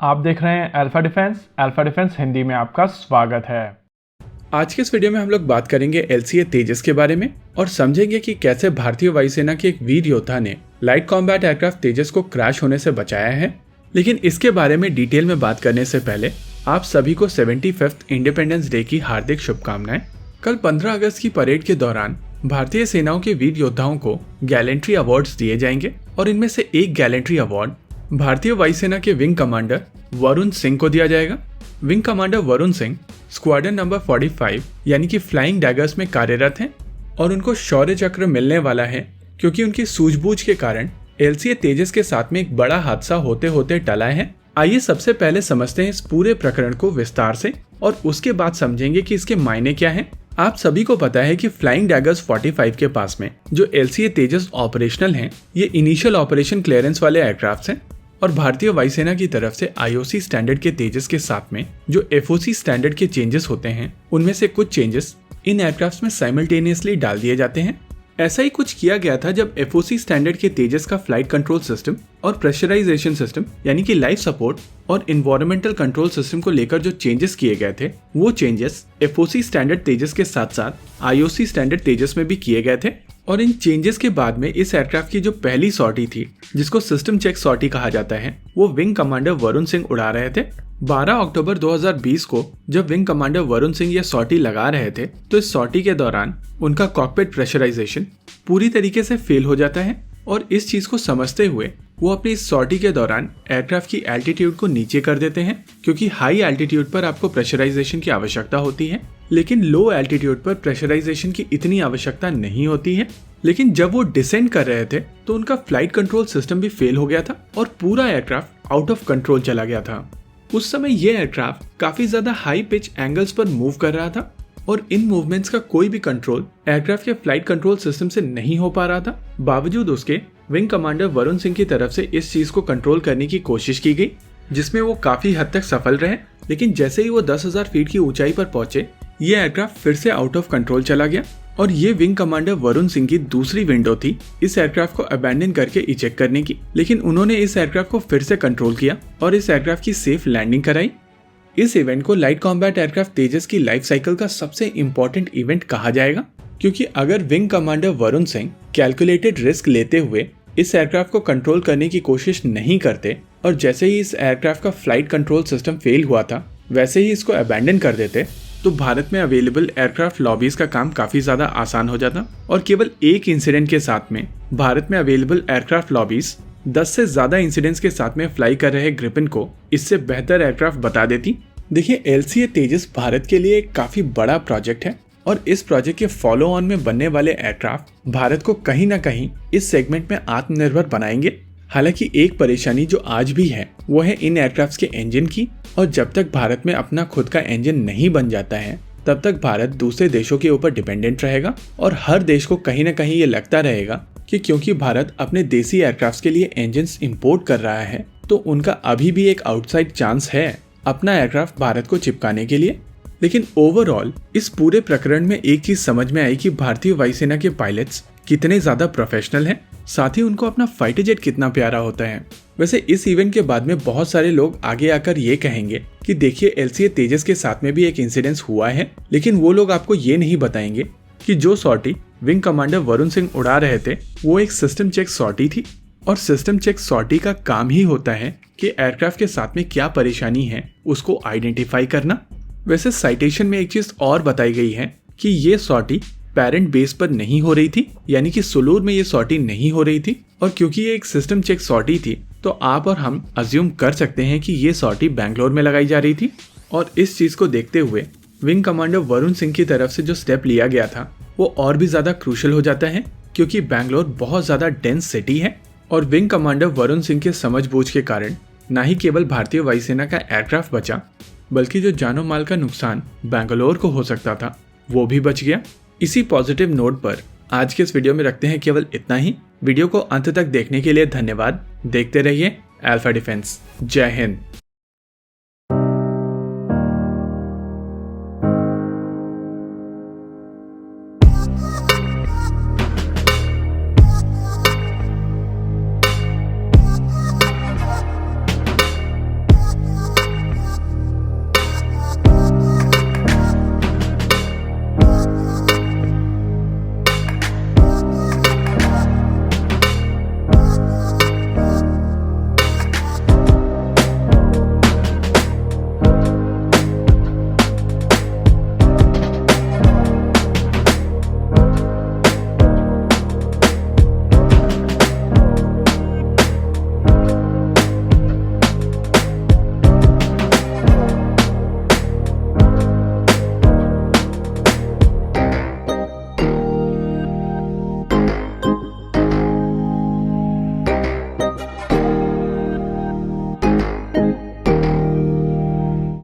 आप देख रहे हैं अल्फा डिफेंस हिंदी में आपका स्वागत है। आज के इस वीडियो में हम लोग बात करेंगे LCA तेजस के बारे में और समझेंगे कि कैसे भारतीय वायुसेना के एक वीर योद्धा ने लाइट कॉम्बैट एयरक्राफ्ट तेजस को क्रैश होने से बचाया है। लेकिन इसके बारे में डिटेल में बात करने से पहले आप सभी को 75th इंडिपेंडेंस डे की हार्दिक शुभकामनाएं। कल 15 अगस्त की परेड के दौरान भारतीय सेनाओं के वीर योद्धाओं को गैलेंट्री अवार्ड्स दिए जाएंगे और इनमें से एक गैलेंट्री अवार्ड भारतीय वायुसेना के विंग कमांडर वरुण सिंह को दिया जाएगा। Wing commander Varun Singh squadron number 45 यानी कि फ्लाइंग डैगर्स में कार्यरत हैं और उनको शौर्य चक्र मिलने वाला है क्योंकि उनकी सूझबूझ के कारण LCA तेजस के साथ में एक बड़ा हादसा होते होते टला है। आइए सबसे पहले समझते हैं इस पूरे प्रकरण को विस्तार से और उसके बाद समझेंगे कि इसके मायने क्या हैं। आप सभी को पता है कि फ्लाइंग डैगर्स 45 के पास में जो LCA तेजस ऑपरेशनल हैं, ये इनिशियल ऑपरेशन क्लियरेंस वाले एयरक्राफ्ट हैं और भारतीय वायुसेना की तरफ से IOC स्टैंडर्ड के तेजस के साथ में जो FOC स्टैंडर्ड के चेंजेस होते हैं, उनमें से कुछ चेंजेस इन एयरक्राफ्ट में साइमल्टेनियसली डाल दिए जाते हैं। ऐसा ही कुछ किया गया था जब FOC स्टैंडर्ड के तेजस का फ्लाइट कंट्रोल सिस्टम और प्रेशराइजेशन सिस्टम यानी कि लाइफ सपोर्ट और इन्वायरमेंटल कंट्रोल सिस्टम को लेकर जो चेंजेस किए गए थे, वो चेंजेस FOC स्टैंडर्ड तेजस के साथ साथ IOC स्टैंडर्ड तेजस में भी किए गए थे। और इन चेंजेस के बाद में इस एयरक्राफ्ट की जो पहली सॉर्टी थी, जिसको सिस्टम चेक सॉर्टी कहा जाता है, वो विंग कमांडर वरुण सिंह उड़ा रहे थे। 12 अक्टूबर 2020 को जब विंग कमांडर वरुण सिंह ये सॉर्टी लगा रहे थे, तो इस सॉर्टी के दौरान उनका कॉकपिट प्रेशराइजेशन पूरी तरीके से फेल हो जाता है और इस चीज को समझते हुए वो अपनी इस सॉर्टी के दौरान एयरक्राफ्ट की एल्टीट्यूड को नीचे कर देते हैं क्योंकि हाई एल्टीट्यूड पर आपको प्रेशराइजेशन की आवश्यकता होती है, लेकिन लो एल्टीट्यूड पर प्रेशराइजेशन की इतनी आवश्यकता नहीं होती है। लेकिन जब वो डिसेंड कर रहे थे तो उनका फ्लाइट कंट्रोल सिस्टम भी फेल हो गया था और पूरा एयरक्राफ्ट आउट ऑफ कंट्रोल चला गया था। उस समय ये एयरक्राफ्ट काफी ज्यादा हाई पिच एंगल्स पर मूव कर रहा था और इन मूवमेंट्स का कोई भी कंट्रोल एयरक्राफ्ट के फ्लाइट कंट्रोल सिस्टम से नहीं हो पा रहा था। बावजूद उसके विंग कमांडर वरुण सिंह की तरफ से इस चीज को कंट्रोल करने की कोशिश की गई, जिसमें वो काफी हद तक सफल रहे। लेकिन जैसे ही वो 10,000 फीट की ऊंचाई पर पहुंचे, ये एयरक्राफ्ट फिर से आउट ऑफ कंट्रोल चला गया और ये विंग कमांडर वरुण सिंह की दूसरी विंडो थी इस एयरक्राफ्ट को अबैंडन करके इजेक्ट करने की। लेकिन उन्होंने इस एयरक्राफ्ट को फिर से कंट्रोल किया और इस एयरक्राफ्ट की सेफ लैंडिंग कराई। इस इवेंट को लाइट कॉम्बैट एयरक्राफ्ट तेजस की लाइफ साइकिल का सबसे इम्पोर्टेंट इवेंट कहा जाएगा, क्योंकि अगर wing commander Varun Singh calculated risk लेते हुए इस एयरक्राफ्ट को कंट्रोल करने की कोशिश नहीं करते और जैसे ही इस एयरक्राफ्ट का फ्लाइट कंट्रोल सिस्टम फेल हुआ था वैसे ही इसको अबैंडन कर देते, तो भारत में अवेलेबल एयरक्राफ्ट लॉबीज का काम काफी ज्यादा आसान हो जाता और केवल एक इंसिडेंट के साथ में भारत में अवेलेबल एयरक्राफ्ट लॉबीज 10 से ज्यादा इंसिडेंट्स के साथ में फ्लाई कर रहे ग्रिफिन को इससे बेहतर एयरक्राफ्ट बता देती। देखिए, LCA तेजस भारत के लिए एक काफी बड़ा प्रोजेक्ट है और इस प्रोजेक्ट के फॉलो ऑन में बनने वाले एयरक्राफ्ट भारत को कहीं ना कहीं इस सेगमेंट में आत्मनिर्भर बनाएंगे। हालांकि एक परेशानी जो आज भी है वो है इन एयरक्राफ्ट के इंजन की, और जब तक भारत में अपना खुद का इंजन नहीं बन जाता है तब तक भारत दूसरे देशों के ऊपर डिपेंडेंट रहेगा और हर देश को कहीं ना कहीं ये लगता रहेगा कि क्योंकि भारत अपने देसी एयरक्राफ्ट के लिए इंजन्स इंपोर्ट कर रहा है तो उनका अभी भी एक आउटसाइड चांस है अपना एयरक्राफ्ट भारत को चिपकाने के लिए। लेकिन ओवरऑल इस पूरे प्रकरण में एक चीज समझ में आई कि भारतीय वायुसेना के पायलट्स कितने ज्यादा प्रोफेशनल हैं, साथ ही उनको अपना फाइटर जेट कितना प्यारा होता है। वैसे इस इवेंट के बाद में बहुत सारे लोग आगे आकर ये कहेंगे कि देखिए, LCA तेजस के साथ में भी एक इंसिडेंस हुआ है, लेकिन वो लोग आपको ये नहीं बताएंगे कि जो सॉर्टी विंग कमांडर वरुण सिंह उड़ा रहे थे वो एक सिस्टम चेक सॉर्टी थी और सिस्टम चेक सॉर्टी का काम ही होता है कि एयरक्राफ्ट के साथ में क्या परेशानी है उसको आइडेंटिफाई करना। वैसे साइटेशन में एक चीज और बताई गई है कि ये सॉर्टी पेरेंट बेस पर नहीं हो रही थी, यानी कि सुलूर में ये सॉर्टी नहीं हो रही थी, और क्योंकि ये एक सिस्टम चेक सॉर्टी थी तो आप और हम अज्यूम कर सकते हैं कि ये सॉर्टी बैंगलोर में लगाई जा रही थी। और इस चीज को देखते हुए विंग कमांडर वरुण सिंह की तरफ से जो स्टेप लिया गया था वो और भी ज्यादा क्रूशल हो जाता है, क्योंकि बैंगलोर बहुत ज्यादा डेंस सिटी है और विंग कमांडर वरुण सिंह के समझबूझ के कारण न ही केवल भारतीय वायुसेना का एयरक्राफ्ट बचा, बल्कि जो जानो माल का नुकसान बैंगलोर को हो सकता था वो भी बच गया। इसी पॉजिटिव नोट पर आज के इस वीडियो में रखते हैं केवल इतना ही। वीडियो को अंत तक देखने के लिए धन्यवाद। देखते रहिए अल्फा डिफेंस। जय हिंद।